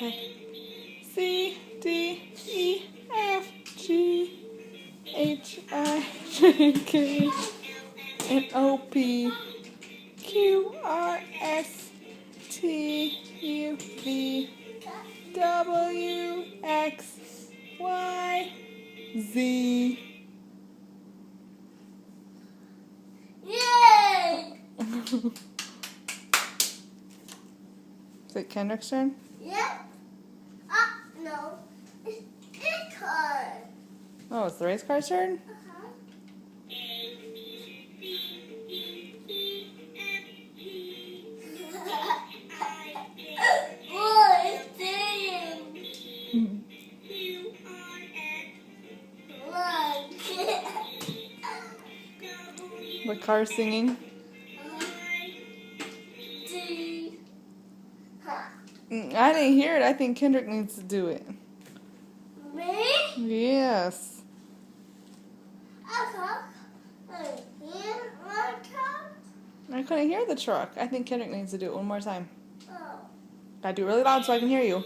Okay. C, D, E, F, G, H, I, J, K, and O, P, Q, R, S, T, U, V, W, X, Y, Z. Yay! Is it Kendrick's turn? Yeah. No. It's car. Oh, it's the race car's turn? Boy, singing. The car's singing. I didn't hear it. I think Kendrick needs to do it. Me? Yes. I couldn't hear the truck. I think Kendrick needs to do it one more time. Oh. Gotta do it really loud so I can hear you.